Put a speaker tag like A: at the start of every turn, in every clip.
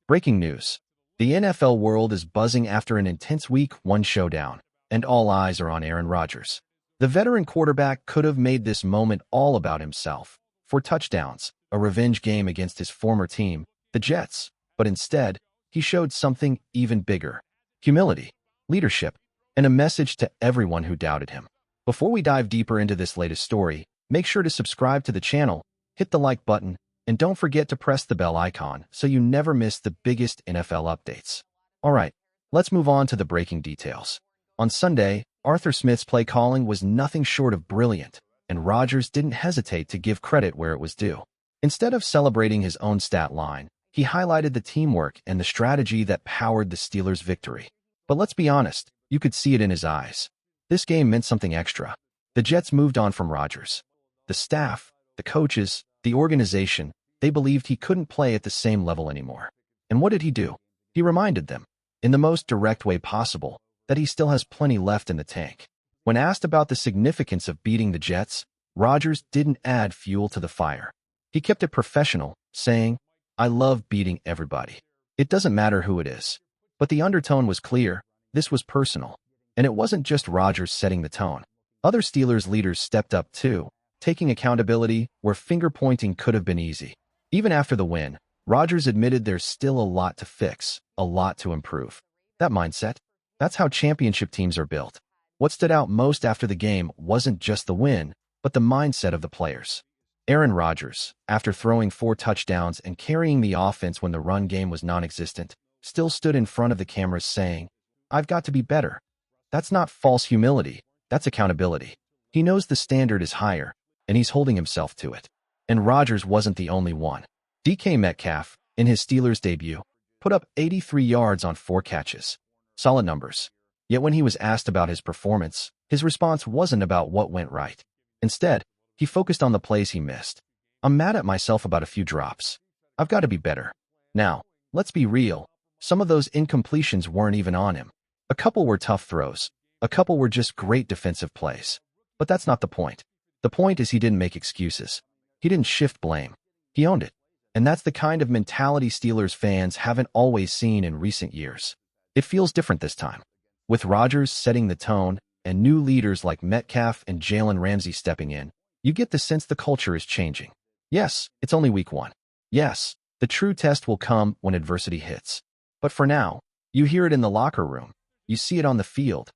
A: Breaking news. The NFL world is buzzing after an intense Week 1 showdown, and all eyes are on Aaron Rodgers. The veteran quarterback could have made this moment all about himself, 4 touchdowns, a revenge game against his former team, the Jets, but instead, he showed something even bigger: humility, leadership, and a message to everyone who doubted him. Before we dive deeper into this latest story, make sure to subscribe to the channel, hit the like button, and don't forget to press the bell icon so you never miss the biggest NFL updates. Alright, let's move on to the breaking details. On Sunday, Arthur Smith's play calling was nothing short of brilliant, and Rodgers didn't hesitate to give credit where it was due. Instead of celebrating his own stat line, he highlighted the teamwork and the strategy that powered the Steelers' victory. But let's be honest, you could see it in his eyes. This game meant something extra. The Jets moved on from Rodgers. The staff, the coaches, the organization, they believed he couldn't play at the same level anymore. And what did he do? He reminded them, in the most direct way possible, that he still has plenty left in the tank. When asked about the significance of beating the Jets, Rodgers didn't add fuel to the fire. He kept it professional, saying, "I love beating everybody. It doesn't matter who it is." But the undertone was clear. This was personal. And it wasn't just Rodgers setting the tone. Other Steelers leaders stepped up too, taking accountability where finger-pointing could have been easy. Even after the win, Rodgers admitted there's still a lot to fix, a lot to improve. That mindset, that's how championship teams are built. What stood out most after the game wasn't just the win, but the mindset of the players. Aaron Rodgers, after throwing 4 touchdowns and carrying the offense when the run game was non-existent, still stood in front of the cameras saying, "I've got to be better." That's not false humility, that's accountability. He knows the standard is higher, and he's holding himself to it. And Rodgers wasn't the only one. DK Metcalf, in his Steelers debut, put up 83 yards on 4 catches. Solid numbers. Yet when he was asked about his performance, his response wasn't about what went right. Instead, he focused on the plays he missed. "I'm mad at myself about a few drops. I've got to be better." Now, let's be real. Some of those incompletions weren't even on him. A couple were tough throws. A couple were just great defensive plays. But that's not the point. The point is he didn't make excuses. He didn't shift blame. He owned it. And that's the kind of mentality Steelers fans haven't always seen in recent years. It feels different this time. With Rodgers setting the tone and new leaders like Metcalf and Jalen Ramsey stepping in, you get the sense the culture is changing. Yes, it's only Week 1. Yes, the true test will come when adversity hits. But for now, you hear it in the locker room. You see it on the field.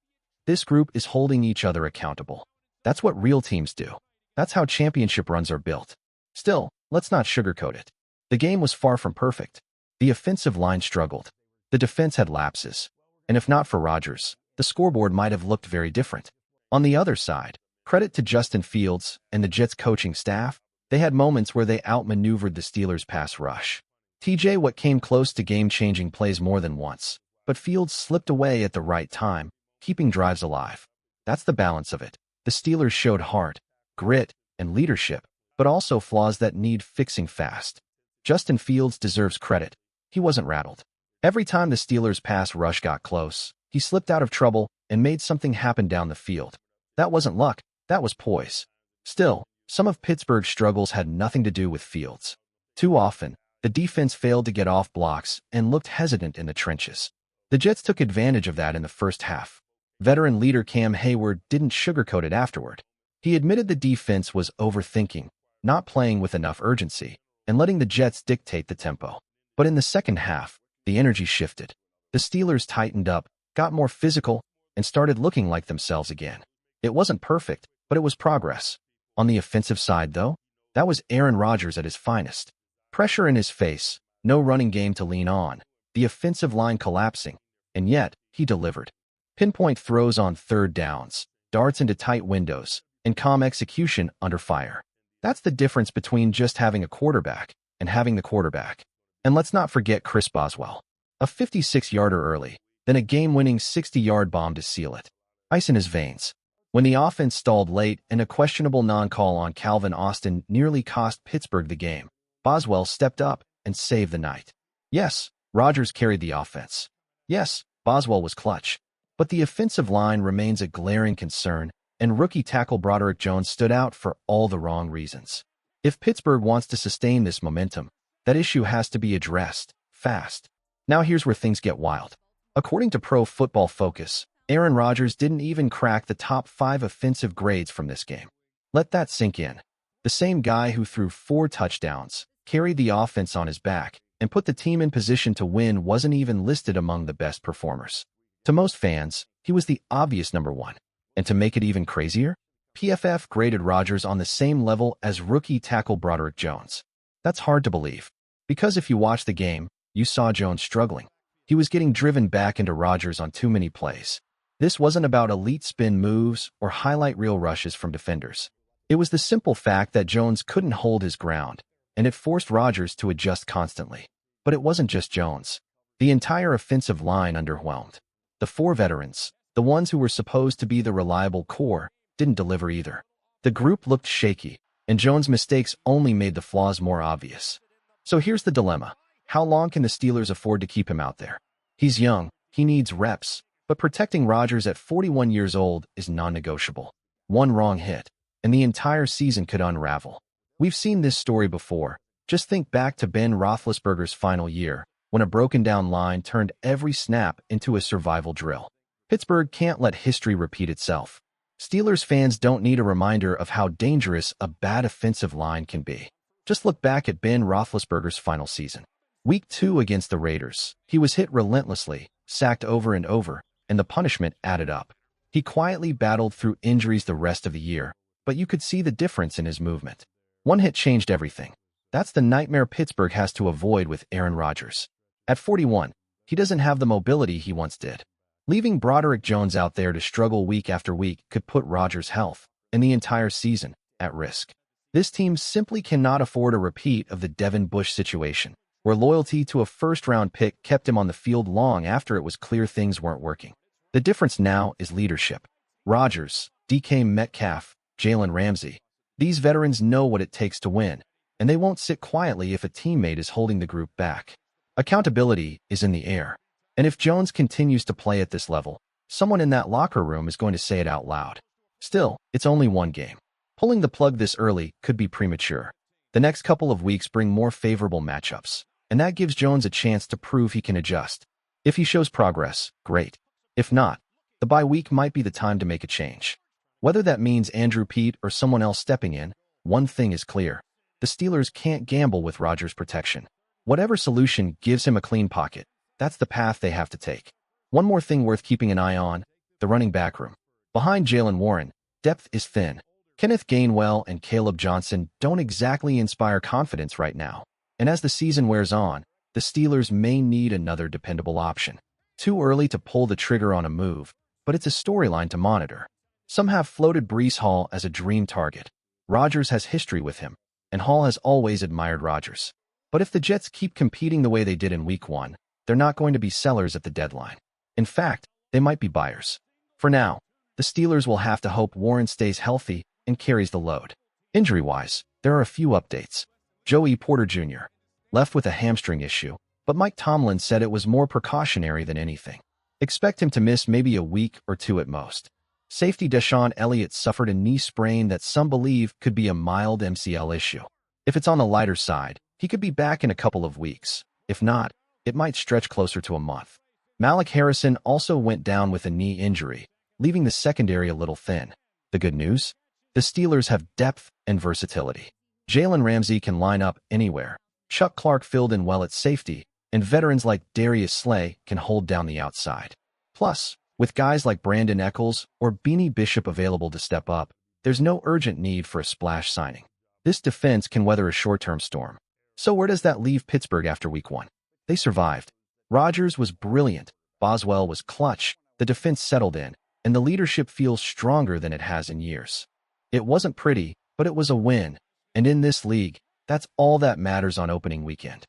A: This group is holding each other accountable. That's what real teams do. That's how championship runs are built. Still, let's not sugarcoat it. The game was far from perfect. The offensive line struggled. The defense had lapses. And if not for Rodgers, the scoreboard might have looked very different. On the other side, credit to Justin Fields and the Jets coaching staff, they had moments where they outmaneuvered the Steelers' pass rush. TJ Watt came close to game-changing plays more than once, but Fields slipped away at the right time, keeping drives alive. That's the balance of it. The Steelers showed heart, grit, and leadership, but also flaws that need fixing fast. Justin Fields deserves credit. He wasn't rattled. Every time the Steelers' pass rush got close, he slipped out of trouble and made something happen down the field. That wasn't luck, that was poise. Still, some of Pittsburgh's struggles had nothing to do with Fields. Too often, the defense failed to get off blocks and looked hesitant in the trenches. The Jets took advantage of that in the first half. Veteran leader Cam Hayward didn't sugarcoat it afterward. He admitted the defense was overthinking, not playing with enough urgency, and letting the Jets dictate the tempo. But in the second half, the energy shifted. The Steelers tightened up, got more physical, and started looking like themselves again. It wasn't perfect, but it was progress. On the offensive side, though, that was Aaron Rodgers at his finest. Pressure in his face, no running game to lean on, the offensive line collapsing, and yet, he delivered. Pinpoint throws on third downs, darts into tight windows, and calm execution under fire. That's the difference between just having a quarterback and having the quarterback. And let's not forget Chris Boswell. A 56-yarder early, then a game-winning 60-yard bomb to seal it. Ice in his veins. When the offense stalled late and a questionable non-call on Calvin Austin nearly cost Pittsburgh the game, Boswell stepped up and saved the night. Yes, Rodgers carried the offense. Yes, Boswell was clutch. But the offensive line remains a glaring concern, and rookie tackle Broderick Jones stood out for all the wrong reasons. If Pittsburgh wants to sustain this momentum, that issue has to be addressed, fast. Now here's where things get wild. According to Pro Football Focus, Aaron Rodgers didn't even crack the top 5 offensive grades from this game. Let that sink in. The same guy who threw 4 touchdowns, carried the offense on his back, and put the team in position to win wasn't even listed among the best performers. To most fans, he was the obvious number 1. And to make it even crazier, PFF graded Rodgers on the same level as rookie tackle Broderick Jones. That's hard to believe, because if you watch the game, you saw Jones struggling. He was getting driven back into Rodgers on too many plays. This wasn't about elite spin moves or highlight reel rushes from defenders. It was the simple fact that Jones couldn't hold his ground, and it forced Rodgers to adjust constantly. But it wasn't just Jones. The entire offensive line underwhelmed. The 4 veterans, the ones who were supposed to be the reliable core, didn't deliver either. The group looked shaky, and Jones' mistakes only made the flaws more obvious. So here's the dilemma. How long can the Steelers afford to keep him out there? He's young, he needs reps, but protecting Rodgers at 41 years old is non-negotiable. One wrong hit, and the entire season could unravel. We've seen this story before. Just think back to Ben Roethlisberger's final year, when a broken-down line turned every snap into a survival drill. Pittsburgh can't let history repeat itself. Steelers fans don't need a reminder of how dangerous a bad offensive line can be. Just look back at Ben Roethlisberger's final season. Week 2 against the Raiders, he was hit relentlessly, sacked over and over, and the punishment added up. He quietly battled through injuries the rest of the year, but you could see the difference in his movement. One hit changed everything. That's the nightmare Pittsburgh has to avoid with Aaron Rodgers. At 41, he doesn't have the mobility he once did. Leaving Broderick Jones out there to struggle week after week could put Rodgers' health, and the entire season, at risk. This team simply cannot afford a repeat of the Devin Bush situation, where loyalty to a first-round pick kept him on the field long after it was clear things weren't working. The difference now is leadership. Rodgers, DK Metcalf, Jalen Ramsey. These veterans know what it takes to win, and they won't sit quietly if a teammate is holding the group back. Accountability is in the air. And if Jones continues to play at this level, someone in that locker room is going to say it out loud. Still, it's only one game. Pulling the plug this early could be premature. The next couple of weeks bring more favorable matchups, and that gives Jones a chance to prove he can adjust. If he shows progress, great. If not, the bye week might be the time to make a change. Whether that means Andrew Pete or someone else stepping in, one thing is clear. The Steelers can't gamble with Rodgers' protection. Whatever solution gives him a clean pocket, that's the path they have to take. One more thing worth keeping an eye on, the running back room. Behind Jaylen Warren, depth is thin. Kenneth Gainwell and Caleb Johnson don't exactly inspire confidence right now. And as the season wears on, the Steelers may need another dependable option. Too early to pull the trigger on a move, but it's a storyline to monitor. Some have floated Breece Hall as a dream target. Rodgers has history with him, and Hall has always admired Rodgers. But if the Jets keep competing the way they did in Week 1, they're not going to be sellers at the deadline. In fact, they might be buyers. For now, the Steelers will have to hope Warren stays healthy and carries the load. Injury-wise, there are a few updates. Joey Porter Jr. left with a hamstring issue, but Mike Tomlin said it was more precautionary than anything. Expect him to miss maybe a week or 2 at most. Safety Deshaun Elliott suffered a knee sprain that some believe could be a mild MCL issue. If it's on the lighter side, he could be back in a couple of weeks. If not, it might stretch closer to a month. Malik Harrison also went down with a knee injury, leaving the secondary a little thin. The good news? The Steelers have depth and versatility. Jalen Ramsey can line up anywhere. Chuck Clark filled in well at safety, and veterans like Darius Slay can hold down the outside. Plus, with guys like Brandon Eccles or Beanie Bishop available to step up, there's no urgent need for a splash signing. This defense can weather a short-term storm. So where does that leave Pittsburgh after Week 1? They survived. Rodgers was brilliant, Boswell was clutch, the defense settled in, and the leadership feels stronger than it has in years. It wasn't pretty, but it was a win, and in this league, that's all that matters on opening weekend.